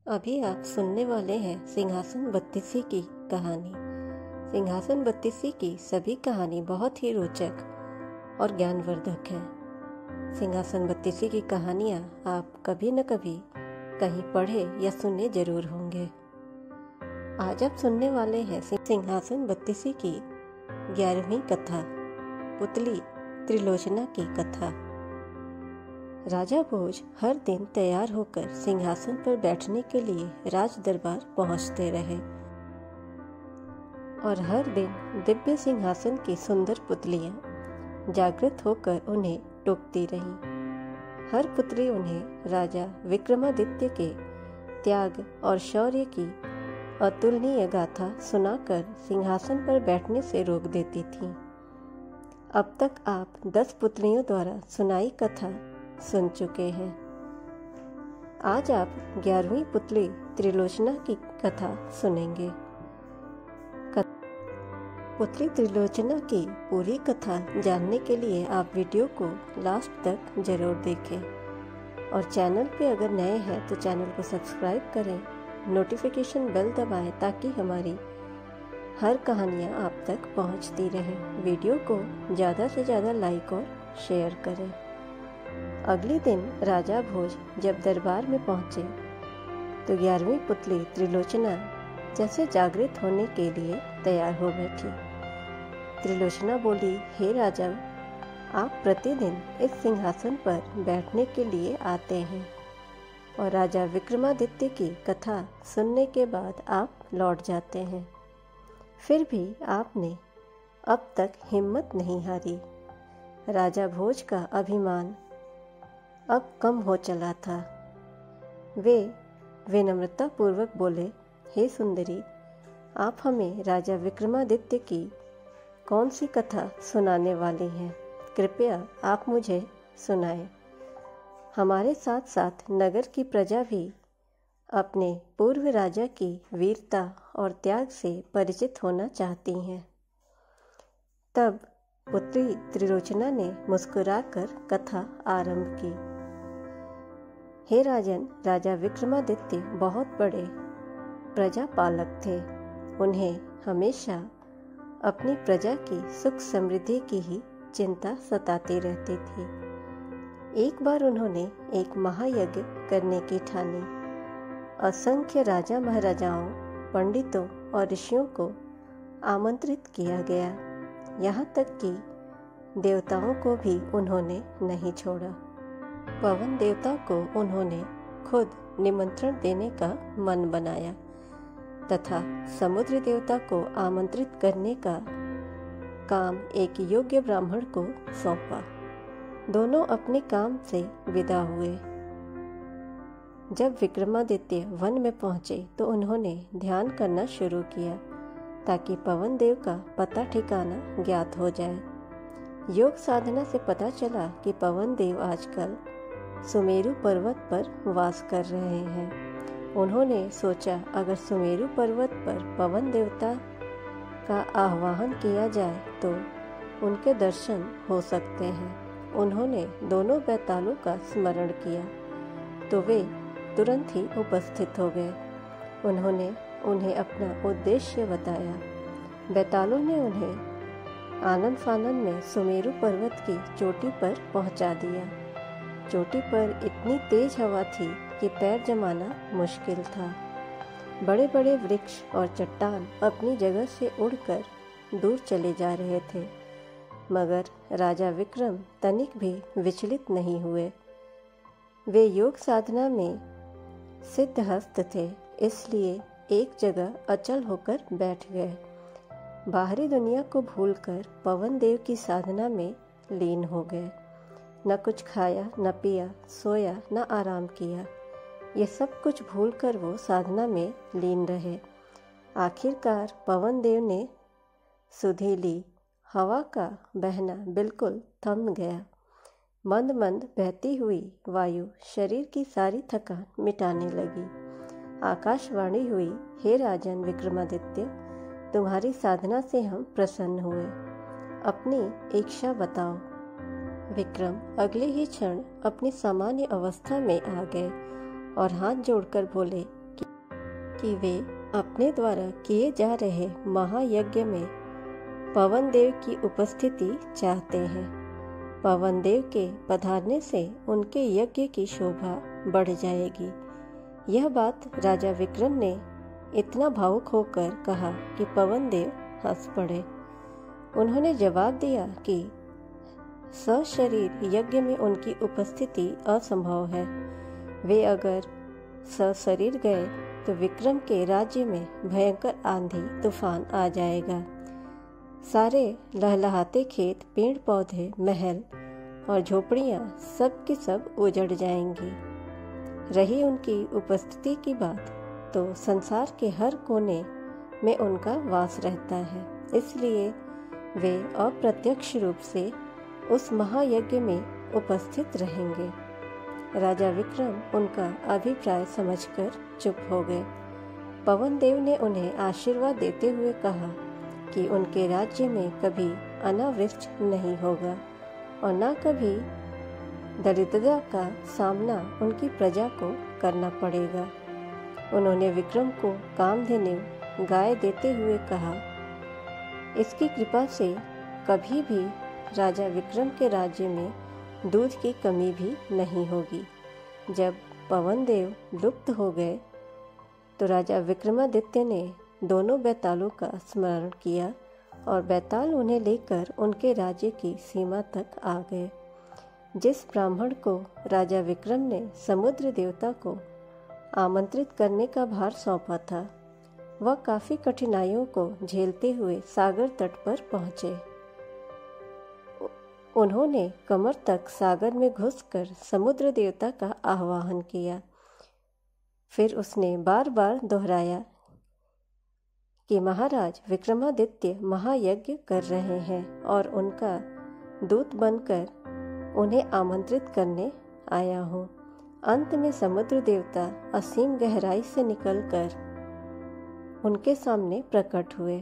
अभी आप सुनने वाले हैं सिंहासन बत्तीसी की कहानी। सिंहासन बत्तीसी की सभी कहानी बहुत ही रोचक और ज्ञानवर्धक है। सिंहासन बत्तीसी की कहानियाँ आप कभी न कभी कहीं पढ़े या सुने जरूर होंगे। आज आप सुनने वाले हैं सिंहासन बत्तीसी की 11वीं कथा, पुतली त्रिलोचना की कथा। राजा भोज हर दिन तैयार होकर सिंहासन पर बैठने के लिए राज दरबार पहुंचते रहे और हर दिन दिव्य सिंहासन की सुंदर पुतलियां जागृत होकर उन्हें टोकती रहीं। हर पुतली उन्हें राजा विक्रमादित्य के त्याग और शौर्य की अतुलनीय गाथा सुनाकर सिंहासन पर बैठने से रोक देती थीं। अब तक आप 10 पुतलियों द्वारा सुनाई कथा सुन चुके हैं। आज आप 11वीं पुतली त्रिलोचना की कथा सुनेंगे। पुतली त्रिलोचना की पूरी कथा जानने के लिए आप वीडियो को लास्ट तक जरूर देखें और चैनल पे अगर नए हैं तो चैनल को सब्सक्राइब करें, नोटिफिकेशन बेल दबाएं ताकि हमारी हर कहानियाँ आप तक पहुँचती रहें। वीडियो को ज़्यादा से ज़्यादा लाइक और शेयर करें। अगले दिन राजा भोज जब दरबार में पहुंचे तो 11वीं पुतली त्रिलोचना जैसे जागृत होने के लिए तैयार हो बैठी। त्रिलोचना बोली, हे राजा, आप प्रतिदिन इस सिंहासन पर बैठने के लिए आते हैं और राजा विक्रमादित्य की कथा सुनने के बाद आप लौट जाते हैं। फिर भी आपने अब तक हिम्मत नहीं हारी। राजा भोज का अभिमान अब कम हो चला था। वे विनम्रता पूर्वक बोले, हे सुंदरी, आप हमें राजा विक्रमादित्य की कौन सी कथा सुनाने वाली हैं? कृपया आप मुझे सुनाएं। हमारे साथ साथ नगर की प्रजा भी अपने पूर्व राजा की वीरता और त्याग से परिचित होना चाहती हैं। तब पुत्री त्रिलोचना ने मुस्कुराकर कथा आरंभ की। हे राजन, राजा विक्रमादित्य बहुत बड़े प्रजापालक थे। उन्हें हमेशा अपनी प्रजा की सुख समृद्धि की ही चिंता सताती रहती थी। एक बार उन्होंने एक महायज्ञ करने की ठानी। असंख्य राजा महाराजाओं, पंडितों और ऋषियों को आमंत्रित किया गया। यहाँ तक कि देवताओं को भी उन्होंने नहीं छोड़ा। पवन देवता को उन्होंने खुद निमंत्रण देने का मन बनाया तथा समुद्र देवता को आमंत्रित करने का काम एक योग्य ब्राह्मण को सौंपा। दोनों अपने काम से विदा हुए। जब विक्रमादित्य वन में पहुंचे तो उन्होंने ध्यान करना शुरू किया ताकि पवन देव का पता ठिकाना ज्ञात हो जाए। योग साधना से पता चला कि पवन देव आजकल सुमेरु पर्वत पर वास कर रहे हैं। उन्होंने सोचा, अगर सुमेरु पर्वत पर पवन देवता का आह्वान किया जाए तो उनके दर्शन हो सकते हैं। उन्होंने दोनों बैतालों का स्मरण किया तो वे तुरंत ही उपस्थित हो गए। उन्होंने उन्हें अपना उद्देश्य बताया। बैतालों ने उन्हें आनन फानन में सुमेरु पर्वत की चोटी पर पहुंचा दिया। चोटी पर इतनी तेज हवा थी कि पैर जमाना मुश्किल था। बड़े बड़े वृक्ष और चट्टान अपनी जगह से उड़कर दूर चले जा रहे थे, मगर राजा विक्रम तनिक भी विचलित नहीं हुए। वे योग साधना में सिद्धहस्त थे, इसलिए एक जगह अचल होकर बैठ गए। बाहरी दुनिया को भूलकर पवन देव की साधना में लीन हो गए। न कुछ खाया, न पिया, सोया, न आराम किया। ये सब कुछ भूलकर वो साधना में लीन रहे। आखिरकार पवन देव ने सुधि ली। हवा का बहना बिल्कुल थम गया। मंद मंद बहती हुई वायु शरीर की सारी थकान मिटाने लगी। आकाशवाणी हुई, हे राजन विक्रमादित्य, तुम्हारी साधना से हम प्रसन्न हुए। अपनी इच्छा बताओ। विक्रम अगले ही क्षण अपनी सामान्य अवस्था में आ गए और हाथ जोड़कर बोले कि कि वे अपने द्वारा किए जा रहे महायज्ञ में पवन देव की उपस्थिति चाहते हैं। पवन देव के पधारने से उनके यज्ञ की शोभा बढ़ जाएगी। यह बात राजा विक्रम ने इतना भावुक होकर कहा कि पवन देव हंस पड़े। उन्होंने जवाब दिया कि सशरीर यज्ञ में उनकी उपस्थिति असंभव है। वे अगर सशरीर गए तो विक्रम के राज्य में भयंकर आंधी तूफान आ जाएगा। सारे लहलहाते खेत, पेड़ पौधे, महल और झोपड़ियां सब की सब उजड़ जाएंगी। रही उनकी उपस्थिति की बात, तो संसार के हर कोने में उनका वास रहता है, इसलिए वे अप्रत्यक्ष रूप से उस महायज्ञ में उपस्थित रहेंगे। राजा विक्रम उनका अभिप्राय समझकर चुप हो गए। पवन देव ने उन्हें आशीर्वाद देते हुए कहा कि उनके राज्य में कभी अनावृष्टि नहीं होगा और न कभी दरिद्रता का सामना उनकी प्रजा को करना पड़ेगा। उन्होंने विक्रम को कामधेनु गाय देते हुए कहा, इसकी कृपा से कभी भी राजा विक्रम के राज्य में दूध की कमी भी नहीं होगी। जब पवन देव लुप्त हो गए तो राजा विक्रमादित्य ने दोनों बैतालों का स्मरण किया और बैताल उन्हें लेकर उनके राज्य की सीमा तक आ गए। जिस ब्राह्मण को राजा विक्रम ने समुद्र देवता को आमंत्रित करने का भार सौंपा था, वह काफी कठिनाइयों को झेलते हुए सागर तट पर पहुंचे। उन्होंने कमर तक सागर में घुसकर समुद्र देवता का आह्वान किया। फिर उसने बार बार दोहराया कि महाराज विक्रमादित्य महायज्ञ कर रहे हैं और उनका दूत बनकर उन्हें आमंत्रित करने आया हूँ। अंत में समुद्र देवता असीम गहराई से निकलकर उनके सामने प्रकट हुए।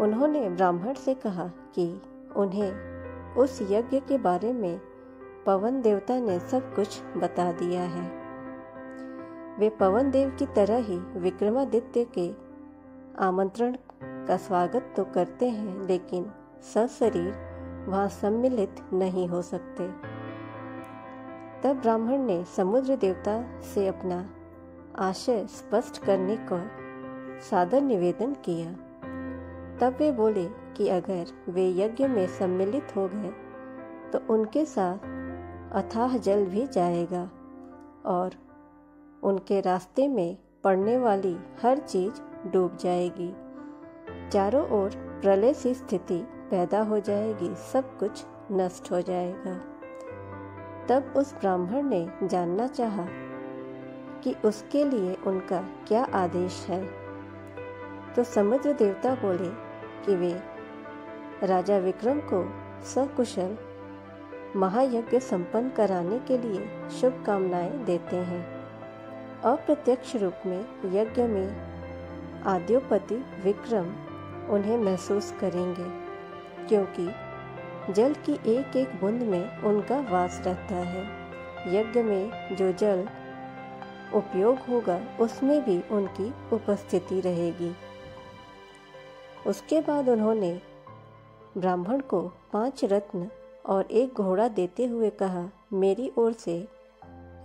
उन्होंने ब्राह्मण से कहा कि उन्हें उस यज्ञ के बारे में पवन देवता ने सब कुछ बता दिया है। वे पवन देव की तरह ही विक्रमादित्य के आमंत्रण का स्वागत तो करते हैं, लेकिन सशरीर वहां सम्मिलित नहीं हो सकते। तब ब्राह्मण ने समुद्र देवता से अपना आशय स्पष्ट करने का सादर निवेदन किया। तब वे बोले कि अगर वे यज्ञ में सम्मिलित हो गए तो उनके साथ अथाह जल भी जाएगा और उनके रास्ते में पड़ने वाली हर चीज डूब जाएगी। चारों ओर प्रलय सी स्थिति पैदा हो जाएगी, सब कुछ नष्ट हो जाएगा। तब उस ब्राह्मण ने जानना चाहा कि उसके लिए उनका क्या आदेश है। तो समुद्र देवता बोले कि वे राजा विक्रम को सकुशल महायज्ञ संपन्न कराने के लिए शुभकामनाएं देते हैं। अप्रत्यक्ष रूप में यज्ञ में आद्योपति विक्रम उन्हें महसूस करेंगे, क्योंकि जल की एक एक बूंद में उनका वास रहता है। यज्ञ में जो जल उपयोग होगा उसमें भी उनकी उपस्थिति रहेगी। उसके बाद उन्होंने ब्राह्मण को 5 रत्न और 1 घोड़ा देते हुए कहा, मेरी ओर से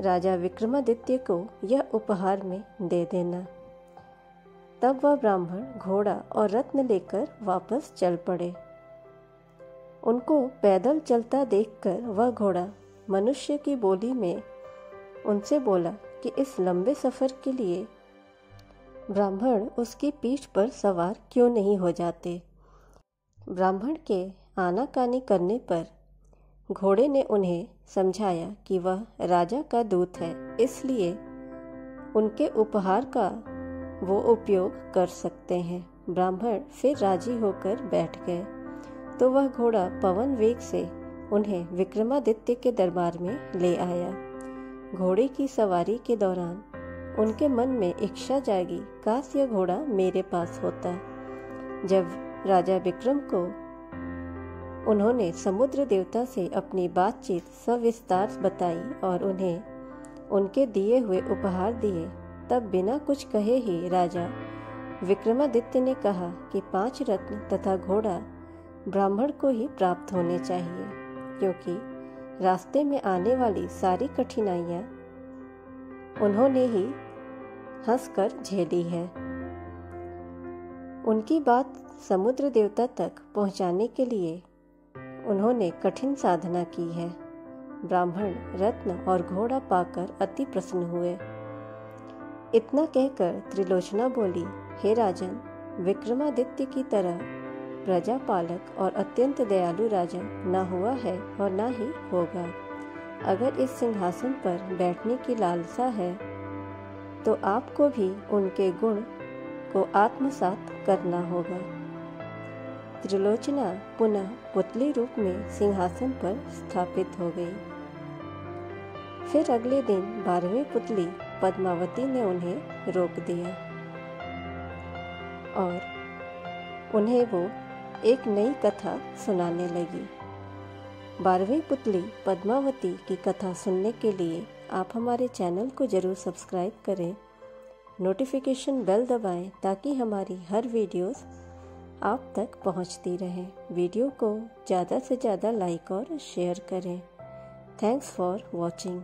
राजा विक्रमादित्य को यह उपहार में दे देना। तब वह ब्राह्मण घोड़ा और रत्न लेकर वापस चल पड़े। उनको पैदल चलता देखकर वह घोड़ा मनुष्य की बोली में उनसे बोला कि इस लंबे सफर के लिए ब्राह्मण उसकी पीठ पर सवार क्यों नहीं हो जाते। ब्राह्मण के आनाकानी करने पर घोड़े ने उन्हें समझाया कि वह राजा का दूत है, इसलिए उनके उपहार का वो उपयोग कर सकते हैं। ब्राह्मण फिर राजी होकर बैठ गए तो वह घोड़ा पवन वेग से उन्हें विक्रमादित्य के दरबार में ले आया। घोड़े की सवारी के दौरान उनके मन में इच्छा जागी, काश यह घोड़ा मेरे पास होता। जब राजा विक्रम को उन्होंने समुद्र देवता से अपनी बातचीत सविस्तार बताई और उन्हें उनके दिए हुए उपहार दिए, तब बिना कुछ कहे ही राजा विक्रमादित्य ने कहा कि 5 रत्न तथा घोड़ा ब्राह्मण को ही प्राप्त होने चाहिए, क्योंकि रास्ते में आने वाली सारी कठिनाइयाँ उन्होंने ही हंसकर झेली है। उनकी बात समुद्र देवता तक पहुँचाने के लिए उन्होंने कठिन साधना की है। ब्राह्मण रत्न और घोड़ा पाकर अति प्रसन्न हुए। इतना कहकर त्रिलोचना बोली, हे राजन, विक्रमादित्य की तरह प्रजापालक और अत्यंत दयालु राजा न हुआ है और न ही होगा। अगर इस सिंहासन पर बैठने की लालसा है तो आपको भी उनके गुण को आत्मसात करना होगा। त्रिलोचना पुनः पुतली रूप में सिंहासन पर स्थापित हो गई। फिर अगले दिन 12वीं पुतली पद्मावती ने उन्हें रोक दिया और उन्हें वो एक नई कथा सुनाने लगी। 12वीं पुतली पद्मावती की कथा सुनने के लिए आप हमारे चैनल को ज़रूर सब्सक्राइब करें, नोटिफिकेशन बेल दबाएं ताकि हमारी हर वीडियोस आप तक पहुंचती रहे। वीडियो को ज़्यादा से ज़्यादा लाइक और शेयर करें। Thanks for watching.